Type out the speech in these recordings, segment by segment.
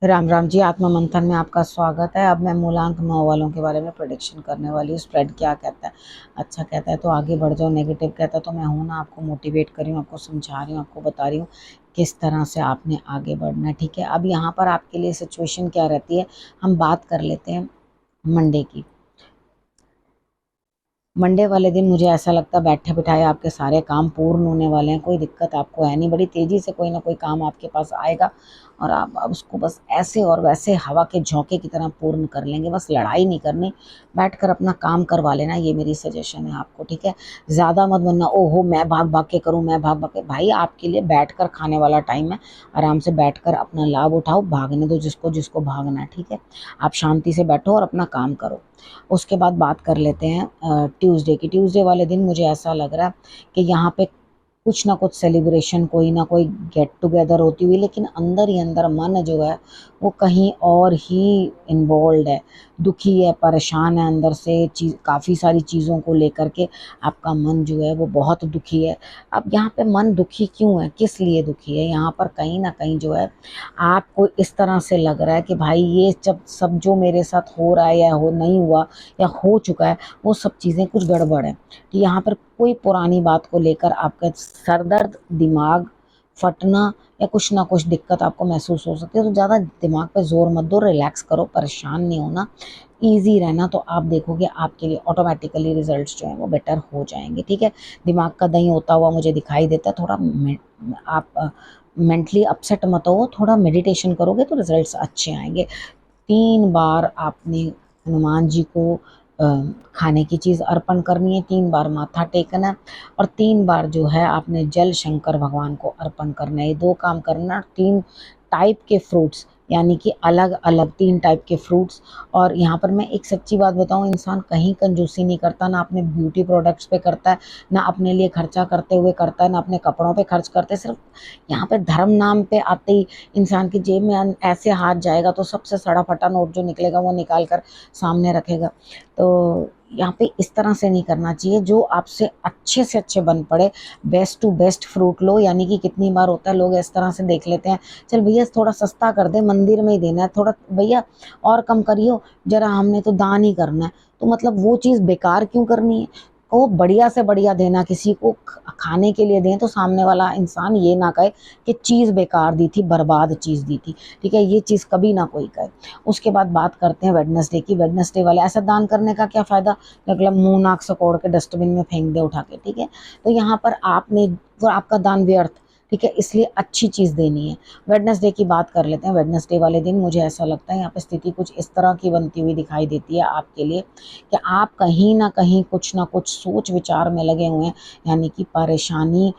राम राम जी। आत्मा मंथन में आपका स्वागत है। अब मैं मूलांक 9 वालों के बारे में प्रेडिक्शन करने वाली हूँ। स्प्रेड क्या कहता है? अच्छा कहता है तो आगे बढ़ जाओ, नेगेटिव कहता है तो मैं हूं ना, आपको मोटिवेट कर रही हूँ, आपको समझा रही हूँ, आपको बता रही हूँ किस तरह से आपने आगे बढ़ना है। ठीक है, अब यहाँ पर आपके लिए सिचुएशन क्या रहती है, हम बात कर लेते हैं मंडे की। मंडे वाले दिन मुझे ऐसा लगता है बैठे बिठाए आपके सारे काम पूर्ण होने वाले हैं। कोई दिक्कत आपको है नहीं, बड़ी तेजी से कोई ना कोई काम आपके पास आएगा और आप अब उसको बस ऐसे और वैसे हवा के झोंके की तरह पूर्ण कर लेंगे। बस लड़ाई नहीं करनी, बैठकर अपना काम करवा लेना, ये मेरी सजेशन है आपको। ठीक है, ज़्यादा मत बनना ओहो मैं भाग भाग के करूँ, मैं भाग भाग के। भाई आपके लिए बैठ कर खाने वाला टाइम है, आराम से बैठ कर अपना लाभ उठाओ, भागने दो जिसको जिसको भागना है। ठीक है, आप शांति से बैठो और अपना काम करो। उसके बाद बात कर लेते हैं ट्यूसडे की। ट्यूसडे वाले दिन मुझे ऐसा लग रहा है कि यहाँ पे कुछ ना कुछ सेलिब्रेशन, कोई ना कोई गेट टुगेदर होती हुई, लेकिन अंदर ही अंदर मन जो है वो कहीं और ही इन्वॉल्व है, दुखी है, परेशान है अंदर से। चीज काफ़ी सारी चीज़ों को लेकर के आपका मन जो है वो बहुत दुखी है। अब यहाँ पे मन दुखी क्यों है, किस लिए दुखी है? यहाँ पर कहीं ना कहीं जो है आपको इस तरह से लग रहा है कि भाई ये जब सब जो मेरे साथ हो रहा है या हो नहीं हुआ या हो चुका है, वो सब चीज़ें कुछ गड़बड़ है। कि यहाँ पर कोई पुरानी बात को लेकर आपका सरदर्द, दिमाग फटना या कुछ ना कुछ दिक्कत आपको महसूस हो सकती है। तो ज़्यादा दिमाग पे जोर मत दो, रिलैक्स करो, परेशान नहीं होना, ईजी रहना, तो आप देखोगे आपके लिए ऑटोमेटिकली रिजल्ट्स जो हैं वो बेटर हो जाएंगे। ठीक है, दिमाग का दही होता हुआ मुझे दिखाई देता है। थोड़ा आप मेंटली अपसेट मत हो, थोड़ा मेडिटेशन करोगे तो रिजल्ट्स अच्छे आएंगे। 3 बार आपने हनुमान जी को अ, खाने की चीज़ अर्पण करनी है, 3 बार माथा टेकना है और 3 बार जो है आपने जल शंकर भगवान को अर्पण करना है। ये 2 काम करना। 3 टाइप के फ्रूट्स, यानी कि अलग अलग 3 टाइप के फ्रूट्स। और यहाँ पर मैं एक सच्ची बात बताऊँ, इंसान कहीं कंजूसी नहीं करता, ना अपने ब्यूटी प्रोडक्ट्स पे करता है, ना अपने लिए खर्चा करते हुए करता है, ना अपने कपड़ों पे खर्च करते। सिर्फ यहाँ पे धर्म नाम पे आते ही इंसान की जेब में ऐसे हाथ जाएगा तो सबसे सड़ा फटा नोट जो निकलेगा वो निकाल कर सामने रखेगा। तो यहाँ पे इस तरह से नहीं करना चाहिए, जो आपसे अच्छे से अच्छे बन पड़े। बेस्ट टू बेस्ट फ्रूट लो, यानी कि कितनी बार होता है लोग इस तरह से देख लेते हैं, चल भैया थोड़ा सस्ता कर दे, मंदिर में ही देना है, थोड़ा भैया और कम करियो जरा, हमने तो दान ही करना है। तो मतलब वो चीज़ बेकार क्यों करनी है? वो बढ़िया से बढ़िया देना, किसी को खाने के लिए दें तो सामने वाला इंसान ये ना कहे कि चीज़ बेकार दी थी, बर्बाद चीज़ दी थी। ठीक है, ये चीज़ कभी ना कोई कहे। उसके बाद बात करते हैं वेडनेसडे की। वेडनेसडे वाले ऐसा दान करने का क्या फ़ायदा, मतलब मुंह नाक सकोड़ के डस्टबिन में फेंक दे उठा के। ठीक है, तो यहाँ पर आपने वो आपका दान व्यर्थ। ठीक है, इसलिए अच्छी चीज़ देनी है। वेडनेसडे की बात कर लेते हैं। वेडनेसडे वाले दिन मुझे ऐसा लगता है यहाँ पे स्थिति कुछ इस तरह की बनती हुई दिखाई देती है आपके लिए कि आप कहीं ना कहीं कुछ ना कुछ सोच विचार में लगे हुए हैं, यानी कि परेशानी,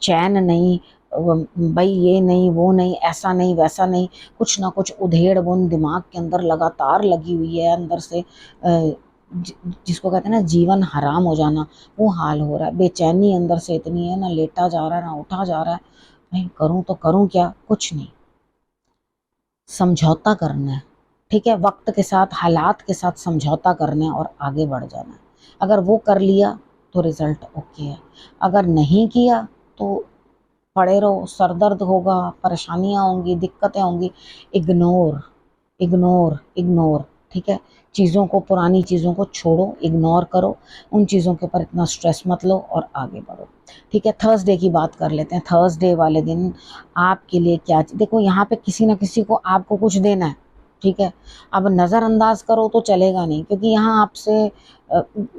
चैन नहीं, भाई ये नहीं वो नहीं, ऐसा नहीं वैसा नहीं, कुछ ना कुछ उधेड़ बुन दिमाग के अंदर लगातार लगी हुई है। अंदर से जिसको कहते हैं ना जीवन हराम हो जाना, वो हाल हो रहा है। बेचैनी अंदर से इतनी है, ना लेटा जा रहा है ना उठा जा रहा है। भाई करूं तो करूं क्या, कुछ नहीं, समझौता करना है। ठीक है, वक्त के साथ, हालात के साथ समझौता करना है और आगे बढ़ जाना है। अगर वो कर लिया तो रिजल्ट ओके है, अगर नहीं किया तो पड़े रहो, सरदर्द होगा, परेशानियां होंगी, दिक्कतें होंगी। Ignore, ignore, ignore. ठीक है, चीज़ों को, पुरानी चीज़ों को छोड़ो, इग्नोर करो, उन चीज़ों के ऊपर इतना स्ट्रेस मत लो और आगे बढ़ो। ठीक है, थर्सडे की बात कर लेते हैं। थर्सडे वाले दिन आपके लिए क्या, देखो यहाँ पे किसी ना किसी को आपको कुछ देना है। ठीक है, अब नज़रअंदाज करो तो चलेगा नहीं, क्योंकि यहाँ आपसे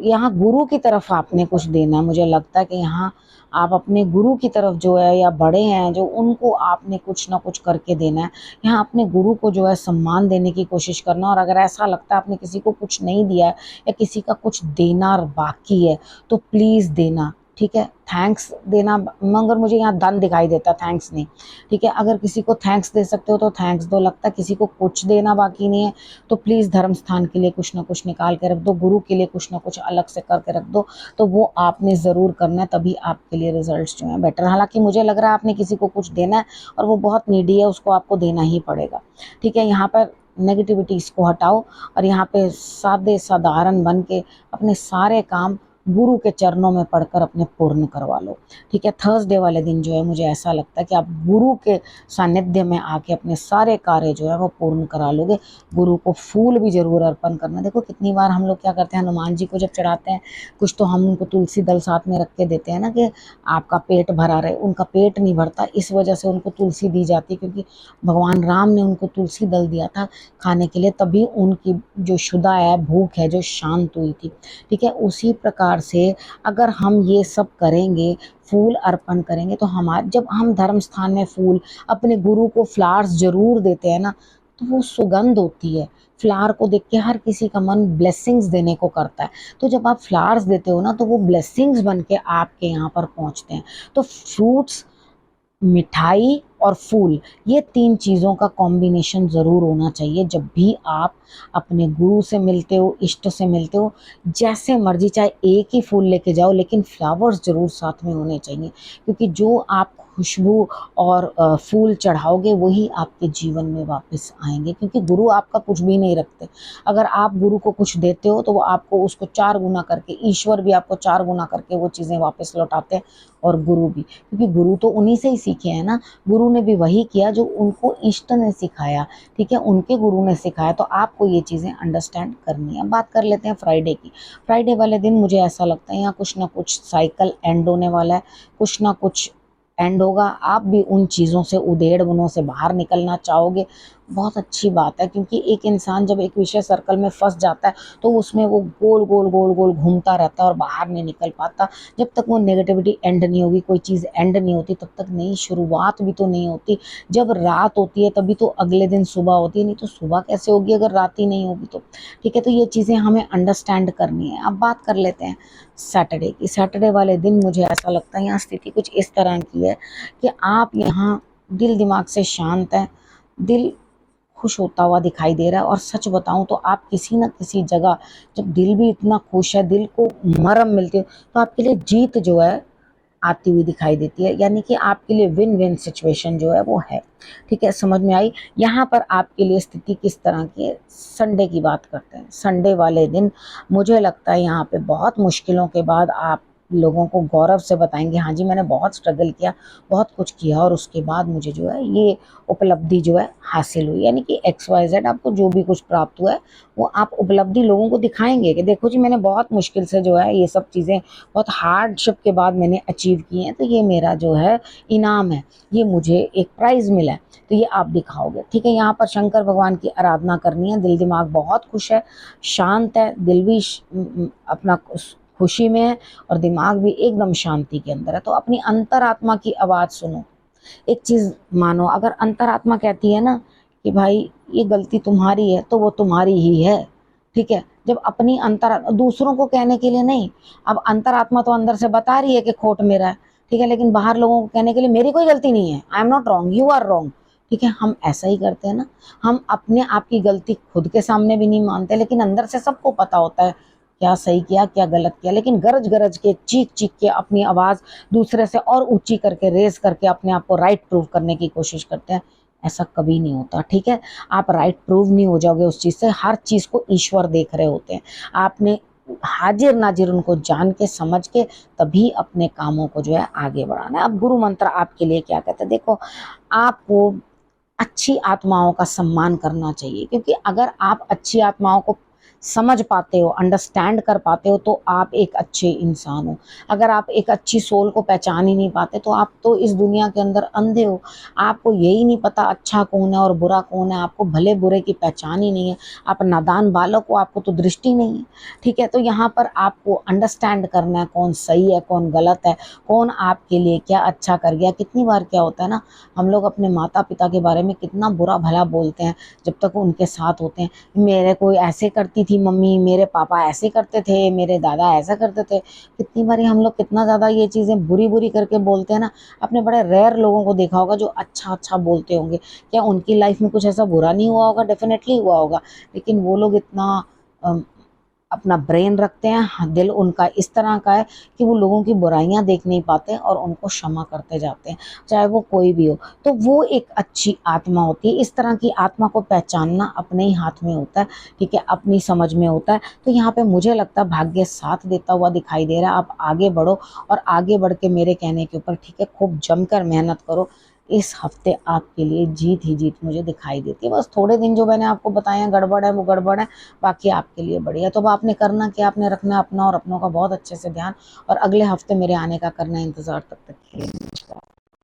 यहाँ गुरु की तरफ आपने कुछ देना है। मुझे लगता है कि यहाँ आप अपने गुरु की तरफ जो है, या बड़े हैं जो, उनको आपने कुछ ना कुछ करके देना है। यहाँ अपने गुरु को जो है सम्मान देने की कोशिश करना। और अगर ऐसा लगता है आपने किसी को कुछ नहीं दिया है या किसी का कुछ देना बाकी है तो प्लीज़ देना। ठीक है, थैंक्स देना, मगर मुझे यहाँ धन दिखाई देता, थैंक्स नहीं। ठीक है, अगर किसी को थैंक्स दे सकते हो तो थैंक्स दो। लगता है किसी को कुछ देना बाकी नहीं है तो प्लीज़ धर्म स्थान के लिए कुछ ना कुछ निकाल के रख दो, गुरु के लिए कुछ ना कुछ अलग से करके रख दो। तो वो आपने ज़रूर करना है, तभी आपके लिए रिजल्ट्स जो हैं बेटर। हालांकि मुझे लग रहा है आपने किसी को कुछ देना है और वो बहुत नीडी है, उसको आपको देना ही पड़ेगा। ठीक है, यहाँ पर नेगेटिविटीज़ को हटाओ और यहाँ पे सादे साधारण बन के अपने सारे काम गुरु के चरणों में पढ़कर अपने पूर्ण करवा लो। ठीक है, थर्सडे वाले दिन जो है मुझे ऐसा लगता है कि आप गुरु के सानिध्य में आके अपने सारे कार्य जो है वो पूर्ण करा लोगे। गुरु को फूल भी जरूर अर्पण करना। देखो कितनी बार हम लोग क्या करते हैं, हनुमान जी को जब चढ़ाते हैं कुछ तो हम उनको तुलसी दल साथ में रख के देते हैं ना कि आपका पेट भरा रहे। उनका पेट नहीं भरता, इस वजह से उनको तुलसी दी जाती है, क्योंकि भगवान राम ने उनको तुलसी दल दिया था खाने के लिए, तभी उनकी जो शुदा है, भूख है जो शांत हुई थी। ठीक है, उसी प्रकार से अगर हम ये सब करेंगे, फूल अर्पण करेंगे, तो हमारे जब हम धर्म स्थान में फूल अपने गुरु को फ्लावर्स जरूर देते हैं ना, तो वो सुगंध होती है। फ्लावर को देख के हर किसी का मन ब्लेसिंग्स देने को करता है। तो जब आप फ्लावर्स देते हो ना, तो वो ब्लेसिंग्स बन के आपके यहाँ पर पहुँचते हैं। तो फ्रूट्स, मिठाई और फूल, ये 3 चीज़ों का कॉम्बिनेशन ज़रूर होना चाहिए जब भी आप अपने गुरु से मिलते हो, इष्ट से मिलते हो। जैसे मर्जी चाहे एक ही फूल लेके जाओ, लेकिन फ्लावर्स ज़रूर साथ में होने चाहिए, क्योंकि जो आप खुशबू और फूल चढ़ाओगे वही आपके जीवन में वापस आएंगे, क्योंकि गुरु आपका कुछ भी नहीं रखते। अगर आप गुरु को कुछ देते हो तो वो आपको उसको 4 गुना करके, ईश्वर भी आपको 4 गुना करके वो चीज़ें वापस लौटाते हैं, और गुरु भी, क्योंकि गुरु तो उन्हीं से ही सीखे हैं ना। गुरु ने भी वही किया जो उनको इष्ट ने सिखाया। ठीक है, उनके गुरु ने सिखाया, तो आपको ये चीज़ें अंडरस्टैंड करनी है। बात कर लेते हैं फ्राइडे की। फ्राइडे वाले दिन मुझे ऐसा लगता है यहाँ कुछ ना कुछ साइकिल एंड होने वाला है, कुछ ना कुछ एंड होगा। आप भी उन चीज़ों से, उधेड़ बुनों से बाहर निकलना चाहोगे, बहुत अच्छी बात है, क्योंकि एक इंसान जब एक विषय सर्कल में फंस जाता है तो उसमें वो गोल गोल गोल गोल घूमता रहता है और बाहर नहीं निकल पाता। जब तक वो नेगेटिविटी एंड नहीं होगी, कोई चीज़ एंड नहीं होती, तब तक नई शुरुआत भी तो नहीं होती। जब रात होती है तभी तो अगले दिन सुबह होती है, नहीं तो सुबह कैसे होगी अगर रात ही नहीं होगी तो। ठीक है, तो ये चीज़ें हमें अंडरस्टैंड करनी है। अब बात कर लेते हैं सैटरडे की। सैटरडे वाले दिन मुझे ऐसा लगता है यहाँ स्थिति कुछ इस तरह की है कि आप यहाँ दिल दिमाग से शांत हैं, दिल खुश होता हुआ दिखाई दे रहा है। और सच बताऊं तो आप किसी न किसी जगह, जब दिल भी इतना खुश है, दिल को मरम मिलती है, तो आपके लिए जीत जो है आती हुई दिखाई देती है, यानी कि आपके लिए विन विन सिचुएशन जो है वो है। ठीक है, समझ में आई। यहाँ पर आपके लिए स्थिति किस तरह की है, संडे की बात करते हैं। संडे वाले दिन मुझे लगता है यहाँ पे बहुत मुश्किलों के बाद आप लोगों को गौरव से बताएंगे, हाँ जी मैंने बहुत स्ट्रगल किया, बहुत कुछ किया, और उसके बाद मुझे जो है ये उपलब्धि जो है हासिल हुई। यानी कि XYZ आपको जो भी कुछ प्राप्त हुआ है वो आप उपलब्धि लोगों को दिखाएंगे कि देखो जी मैंने बहुत मुश्किल से जो है ये सब चीज़ें, बहुत हार्डशिप के बाद मैंने अचीव की हैं, तो ये मेरा जो है इनाम है, ये मुझे एक प्राइज़ मिला है, तो ये आप दिखाओगे। ठीक है, यहाँ पर शंकर भगवान की आराधना करनी है। दिल दिमाग बहुत खुश है, शांत है, दिल भी अपना खुशी में है और दिमाग भी एकदम शांति के अंदर है। तो अपनी अंतरात्मा की आवाज़ सुनो। एक चीज़ मानो, अगर अंतरात्मा कहती है ना कि भाई ये गलती तुम्हारी है, तो वो तुम्हारी ही है। ठीक है, जब अपनी अंतरात्मा, दूसरों को कहने के लिए नहीं, अब अंतरात्मा तो अंदर से बता रही है कि खोट मेरा है। ठीक है, लेकिन बाहर लोगों को कहने के लिए मेरी कोई गलती नहीं है, I am not wrong, you are wrong. ठीक है, हम ऐसा ही करते हैं ना, हम अपने आप की गलती खुद के सामने भी नहीं मानते, लेकिन अंदर से सबको पता होता है क्या सही किया क्या गलत किया, लेकिन गरज गरज के, चीख चीख के अपनी आवाज़ दूसरे से और ऊंची करके, रेस करके अपने आप को राइट प्रूव करने की कोशिश करते हैं। ऐसा कभी नहीं होता। ठीक है, आप राइट प्रूव नहीं हो जाओगे उस चीज़ से। हर चीज़ को ईश्वर देख रहे होते हैं। आपने हाजिर नाजिर उनको जान के, समझ के, तभी अपने कामों को जो है आगे बढ़ाना है। अब गुरु मंत्र आपके लिए क्या कहते हैं, देखो आपको अच्छी आत्माओं का सम्मान करना चाहिए, क्योंकि अगर आप अच्छी आत्माओं को समझ पाते हो, अंडरस्टैंड कर पाते हो, तो आप एक अच्छे इंसान हो। अगर आप एक अच्छी सोल को पहचान ही नहीं पाते, तो आप तो इस दुनिया के अंदर अंधे हो। आपको यही नहीं पता अच्छा कौन है और बुरा कौन है, आपको भले बुरे की पहचान ही नहीं है। आप नादान बालक हो, आपको तो दृष्टि नहीं है। ठीक है, तो यहाँ पर आपको अंडरस्टैंड करना है कौन सही है कौन गलत है, कौन आपके लिए क्या अच्छा कर गया। कितनी बार क्या होता है ना, हम लोग अपने माता पिता के बारे में कितना बुरा भला बोलते हैं जब तक वो उनके साथ होते हैं। मेरे को ऐसे करती थी मम्मी, मेरे पापा ऐसे करते थे, मेरे दादा ऐसा करते थे। कितनी बारी हम लोग कितना ज़्यादा ये चीज़ें बुरी बुरी करके बोलते हैं ना। अपने बड़े रेयर लोगों को देखा होगा जो अच्छा अच्छा बोलते होंगे, क्या उनकी लाइफ में कुछ ऐसा बुरा नहीं हुआ होगा? डेफिनेटली हुआ होगा, लेकिन वो लोग इतना अपना ब्रेन रखते हैं, दिल उनका इस तरह का है कि वो लोगों की बुराइयां देख नहीं पाते और उनको क्षमा करते जाते हैं, चाहे वो कोई भी हो। तो वो एक अच्छी आत्मा होती है। इस तरह की आत्मा को पहचानना अपने ही हाथ में होता है, ठीक है, अपनी समझ में होता है। तो यहाँ पे मुझे लगता है भाग्य साथ देता हुआ दिखाई दे रहा है। आप आगे बढ़ो और आगे बढ़ के मेरे कहने के ऊपर, ठीक है, खूब जमकर मेहनत करो। इस हफ्ते आपके लिए जीत ही जीत मुझे दिखाई देती है। बस थोड़े दिन जो मैंने आपको बताए हैं गड़बड़ है, वो गड़बड़ है, बाकी आपके लिए बढ़िया। तो अब आपने करना क्या, आपने रखना अपना और अपनों का बहुत अच्छे से ध्यान, और अगले हफ्ते मेरे आने का करना इंतजार। तब तक के लिए नमस्कार।